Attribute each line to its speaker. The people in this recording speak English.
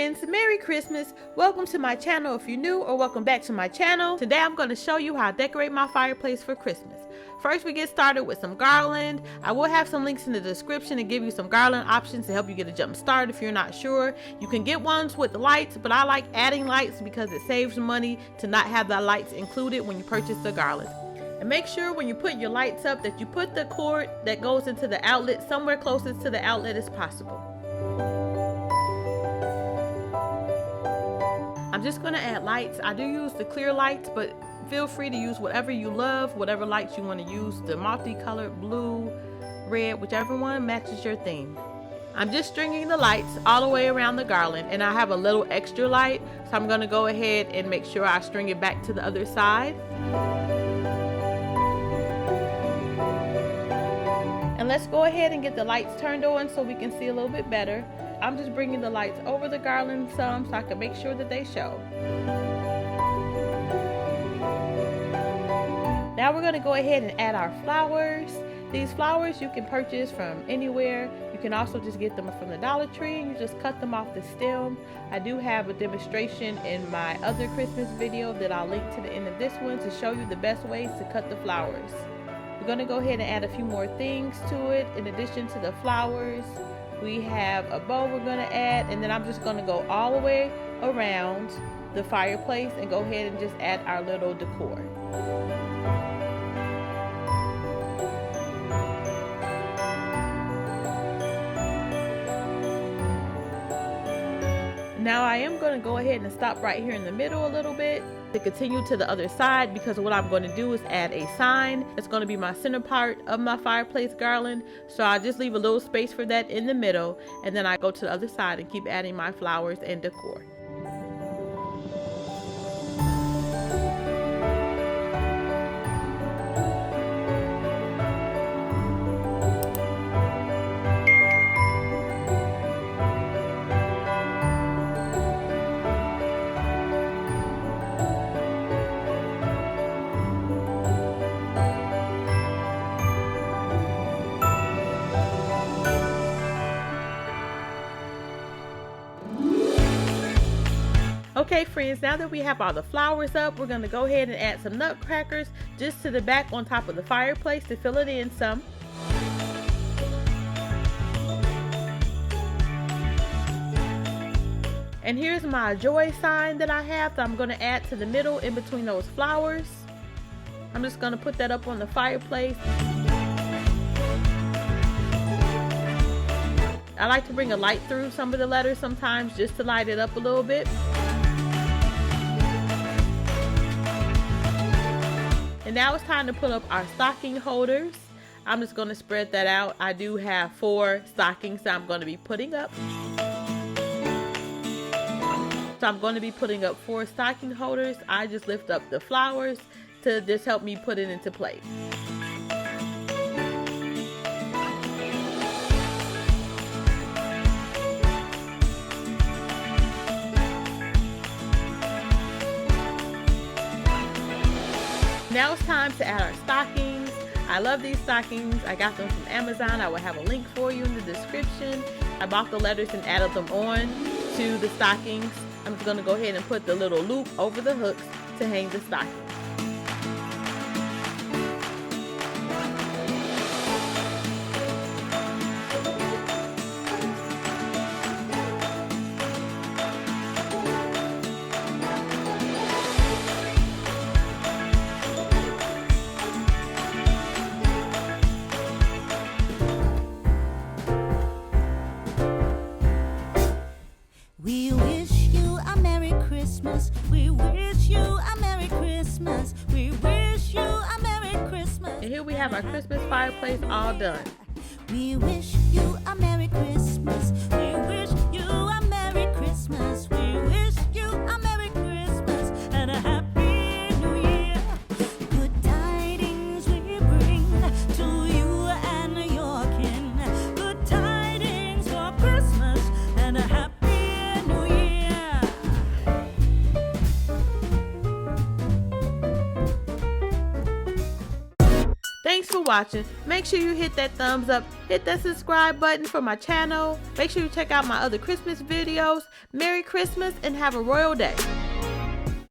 Speaker 1: friends, Merry Christmas. Welcome to my channel if you're new, or welcome back to my channel. Today I'm going to show you how I decorate my fireplace for Christmas. First, we get started with some garland. I will have some links in the description to give you some garland options to help you get a jump start if you're not sure. You can get ones with lights, but I like adding lights because it saves money to not have the lights included when you purchase the garland. And make sure when you put your lights up that you put the cord that goes into the outlet somewhere closest to the outlet as possible. I'm just going to add lights. I do use the clear lights, but feel free to use whatever you love, whatever lights you want to use. The multicolored blue, red, whichever one matches your theme. I'm just stringing the lights all the way around the garland, and I have a little extra light, so I'm going to go ahead and make sure I string it back to the other side. And let's go ahead and get the lights turned on so we can see a little bit better. I'm just bringing the lights over the garland some so I can make sure that they show. Now we're going to go ahead and add our flowers. These flowers you can purchase from anywhere. You can also just get them from the Dollar Tree and you just cut them off the stem. I do have a demonstration in my other Christmas video that I'll link to the end of this one to show you the best ways to cut the flowers. We're going to go ahead and add a few more things to it. In addition to the flowers, we have a bow we're going to add, and then I'm just going to go all the way around the fireplace and go ahead and just add our little decor. Now I am going to go ahead and stop right here in the middle a little bit to continue to the other side, because what I'm going to do is add a sign. It's going to be my center part of my fireplace garland, so I just leave a little space for that in the middle, and then I go to the other side and keep adding my flowers and decor. Okay friends, now that we have all the flowers up, we're going to go ahead and add some nutcrackers just to the back on top of the fireplace to fill it in some. And here's my joy sign that I have that I'm going to add to the middle in between those flowers. I'm just going to put that up on the fireplace. I like to bring a light through some of the letters sometimes just to light it up a little bit. And now it's time to put up our stocking holders. I'm just going to spread that out. I do have 4 stockings that I'm going to be putting up. So I'm going to be putting up 4 stocking holders. I just lift up the flowers to just help me put it into place. Now it's time to add our stockings. I love these stockings. I got them from Amazon. I will have a link for you in the description. I bought the letters and added them on to the stockings. I'm just going to go ahead and put the little loop over the hooks to hang the stockings.
Speaker 2: We wish you a Merry Christmas. We wish you a Merry Christmas. We wish you a Merry Christmas.
Speaker 1: And here we have our Christmas fireplace all done.
Speaker 2: We wish you a Merry Christmas. We wish you a Merry Christmas. We wish you a Merry Christmas and a Happy New Year. Good tidings we bring to you and your kin. Good tidings for Christmas and a Happy
Speaker 1: Thanks for watching. Make sure you hit that thumbs up, hit that subscribe button for my channel. Make sure you check out my other Christmas videos. Merry Christmas and have a royal day.